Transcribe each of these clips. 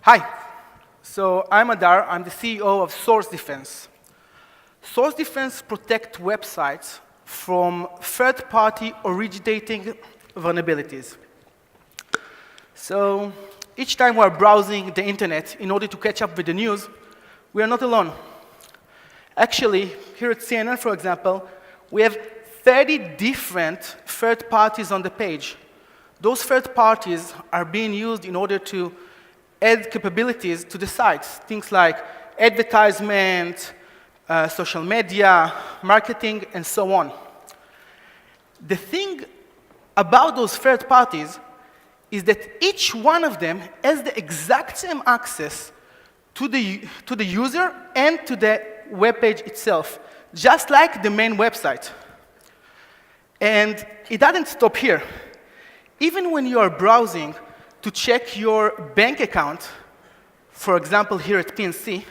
Hi. So I'm Hadar. I'm the CEO of Source Defense. Source Defense protects websites from third-party originating vulnerabilities. So each time we're browsing the internet in order to catch up with the news, we are not alone. Actually, here at CNN, for example, we have 30 different third parties on the page. Those third parties are being used in order to add capabilities to the sites, things like advertisement, social media, marketing, and so on. The thing about those third parties is that each one of them has the exact same access to the user and to the web page itself, just like the main website. And it doesn't stop here. Even when you are browsing to check your bank account, for example, here at PNC,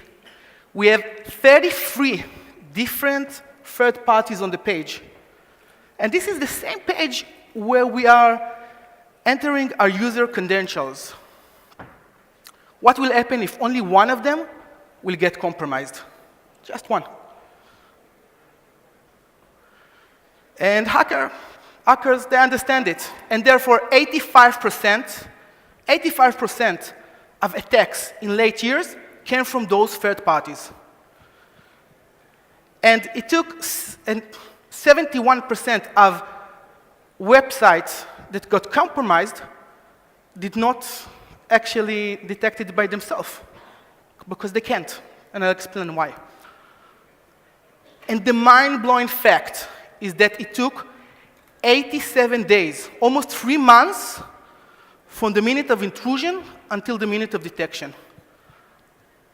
we have 33 different third parties on the page. And this is the same page where we are entering our user credentials. What will happen if only one of them will get compromised? Just one. And hackers, they understand it. And therefore, 85% of attacks in late years came from those third parties. And it took 71% of websites that got compromised did not actually detect it by themselves, because they can't, and I'll explain why. And the mind-blowing fact is that it took 87 days, almost 3 months, from the minute of intrusion until the minute of detection.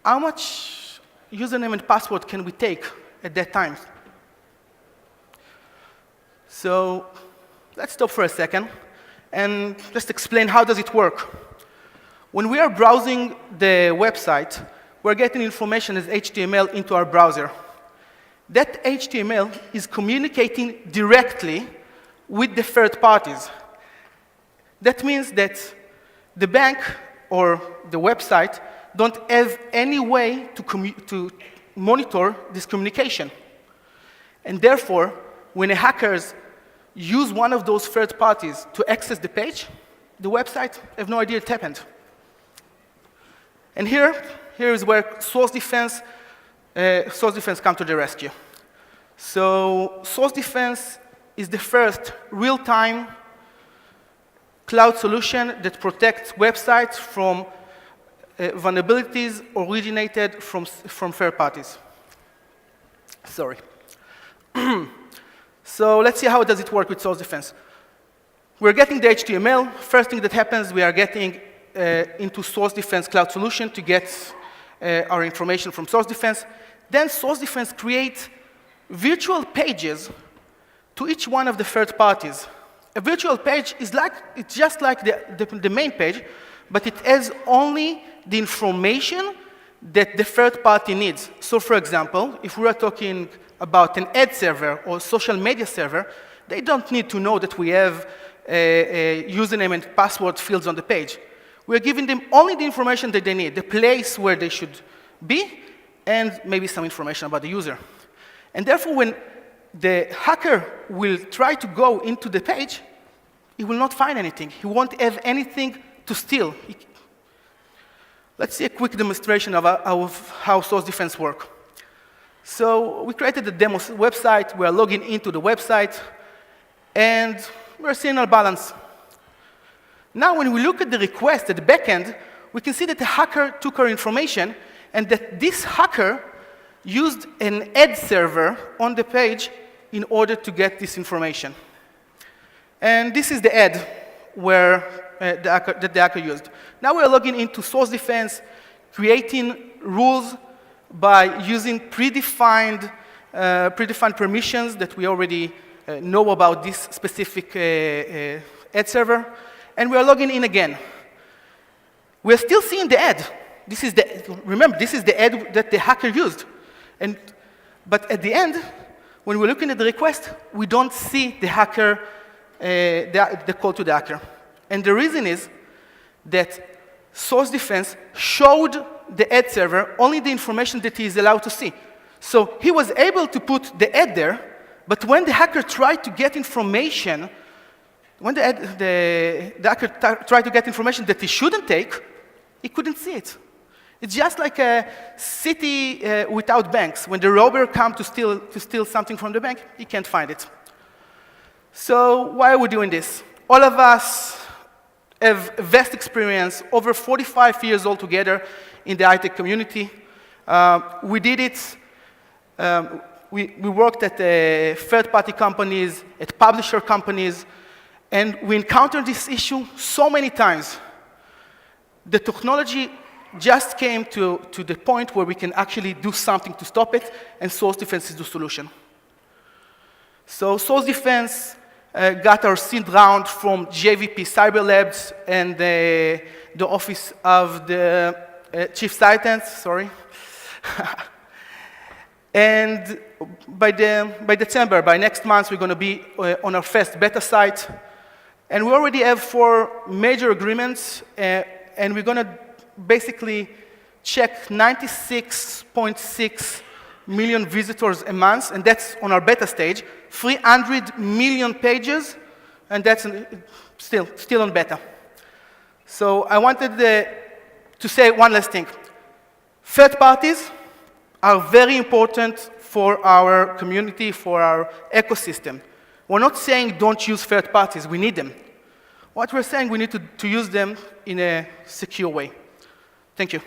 How much username and password can we take at that time? So let's stop for a second and just explain how does it work. When we are browsing the website, we're getting information as HTML into our browser. That HTML is communicating directly with the third parties. That means that the bank or the website don't have any way to monitor this communication. And therefore, when the hackers use one of those third parties to access the page, the website have no idea it happened. And here is where Source Defense comes to the rescue. So Source Defense is the first real-time cloud solution that protects websites from vulnerabilities originated from third parties. Sorry. So let's see how does it work with Source Defense. We're getting the HTML. First thing that happens, we are getting into Source Defense Cloud Solution to get our information from Source Defense. Then Source Defense creates virtual pages to each one of the third parties. A virtual page is it's just like the main page, but it has only the information that the third party needs. So for example, if we are talking about an ad server or social media server, they don't need to know that we have a username and password fields on the page. We're giving them only the information that they need, the place where they should be, and maybe some information about the user. And therefore, when the hacker will try to go into the page, he will not find anything. He won't have anything to steal. Let's see a quick demonstration of how Source Defense works. So we created a demo website. We are logging into the website, and we're seeing our balance. Now, when we look at the request at the backend, we can see that the hacker took our information, and that this hacker used an ad server on the page in order to get this information. And this is the ad that the hacker used. Now we're logging into Source Defense, creating rules by using predefined permissions that we already know about this specific ad server. And we are logging in again. We're still seeing the ad. Remember, this is the ad that the hacker used. But at the end, when we're looking at the request, we don't see the hacker, the call to the hacker. And the reason is that source defense showed the ad server only the information that he is allowed to see. So he was able to put the ad there, but when the hacker tried to get information, when the hacker tried to get information that he shouldn't take, he couldn't see it. It's just like a city without banks. When the robber comes to steal something from the bank, he can't find it. So why are we doing this? All of us have vast experience, over 45 years altogether in the high-tech community. We did it. We worked at third-party companies, at publisher companies, and we encountered this issue so many times. The technology just came to the point where we can actually do something to stop it, and source defense is the solution. So source defense got our seed round from JVP Cyber Labs and the office of the chief scientist, sorry. And by December, by next month, we're going to be on our first beta site. And we already have 4 major agreements, and we're going to basically check 96.6 million visitors a month, and that's on our beta stage, 300 million pages, and that's still on beta. So I wanted to say one last thing. Third parties are very important for our community, for our ecosystem. We're not saying don't use third parties, we need them. What we're saying, we need to use them in a secure way. Thank you.